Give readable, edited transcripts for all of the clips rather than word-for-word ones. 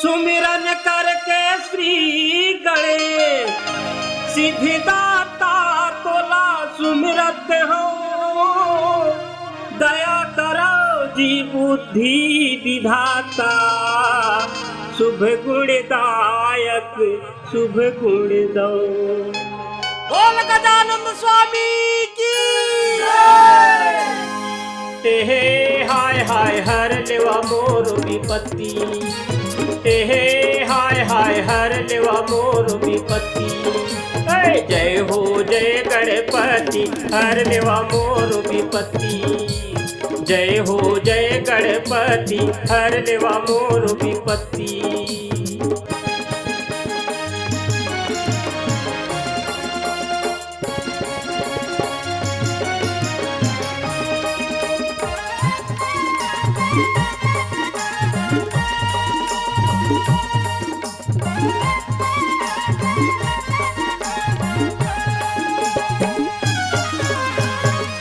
सुमिरन करके श्री गणेश सिद्धिदाता तोला सुमिरत हो। दया करो जी बुद्धि विधाता शुभ गुणदायक शुभ गुण दो। बोल गजानंद स्वामी की हे हाय हाय हर लेवा मोर विपत्ति। हे हाय हाय हर लेवा मोर विपत्ति। जय हो जय गणपति हर लेवा मोर विपत्ति। जय हो जय गणपति हर लेवा मोर विपत्ति।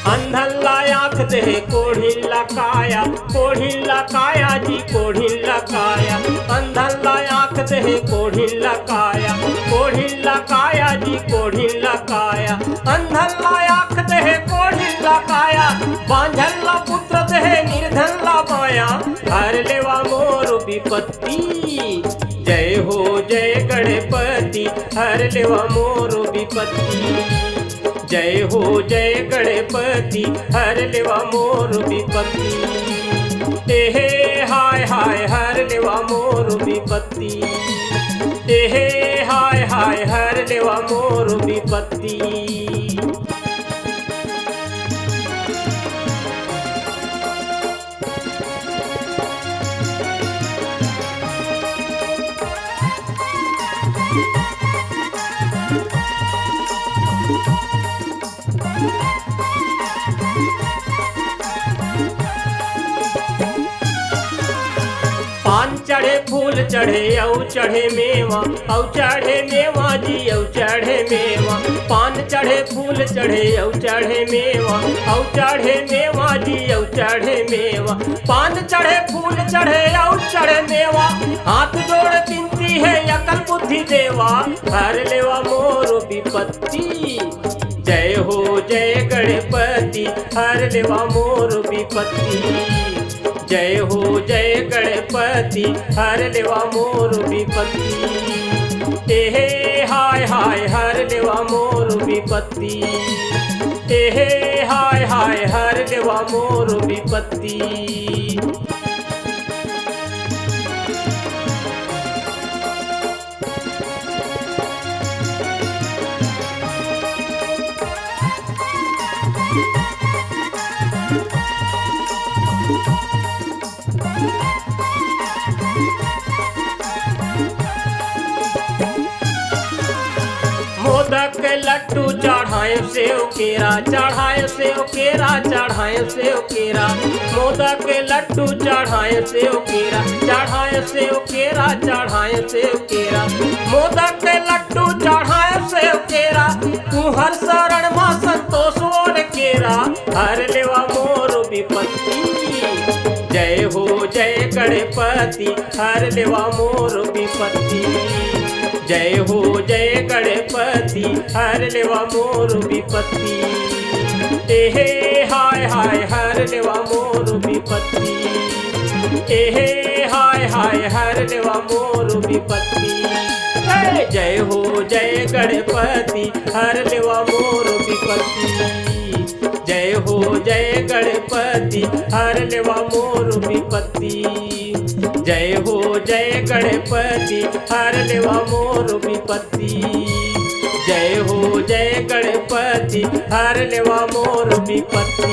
अंधल्ला आँख दे कोढ़िल्ला काया जी कोढ़िल्ला काया। अंधल्ला आँख दे कोढ़िल्ला काया जी कोढ़िल्ला काया। अंधल्ला आँख दे कोढ़िल्ला काया बांझल्ला पुत्र दे निर्धल्ला माया हर लेवा मोर विपत्ति। जय हो जय गणपति हर लेवा मोर विपत्ति। जय हो जय गणपति हर लेवा मोर विपत्ति। हे हाय हाय हर लेवा मोर विपत्ति। हे हाय हाय हर लेवा मोर विपत्ति। पान चढ़े फूल चढ़े औ चढ़े मेवा जी औ चढ़े मेवा। पान चढ़े फूल चढ़े औ चढ़े मेवा जी औ चढ़े मेवा। पान चढ़े फूल चढ़े औ चढ़े मेवा हाथ जोड़ विनती है अकल बुद्धि देवा हर लेवा मोर विपत्ति। जय हो जय गणपति हर लेवा मोर विपत्ति। जय हो जय गणपति हर लेवा मोर विपत्ति। हे हाय हाय हर लेवा मोर विपत्ति। हे हाय हाय हर लेवा मोर विपत्ति। मोदक लड्डू चढ़ाए सेव केरा चढ़ाए सेव केरा चढ़ाए सेव केरा। मोदक लड्डू चढ़ाए सेव केरा चढ़ाए सेव केरा चढ़ाए सेव केरा। मोदक लड्डू चढ़ाए सेव केरा तू हर शरण मां संतोष और केरा हर लेवा मोर विपत्ति। जय हो जय गणपति हर लेवा मोर विपत्ति। जय हो जय गणपति हर लेवा मोर विपत्ति। हे हाय हाय हर लेवा मोर विपत्ति। हे हाय हाय हर लेवा मोर विपत्ति। जय हो जय गणपति हर लेवा मोर विपत्ति। जय हो जय गणपति हर लेवा मोर विपत्ति। जय हो जय गणपति हर लेवा मोर विपत्ति। जय हो जय गणपति हर लेवा मोर विपत्ति।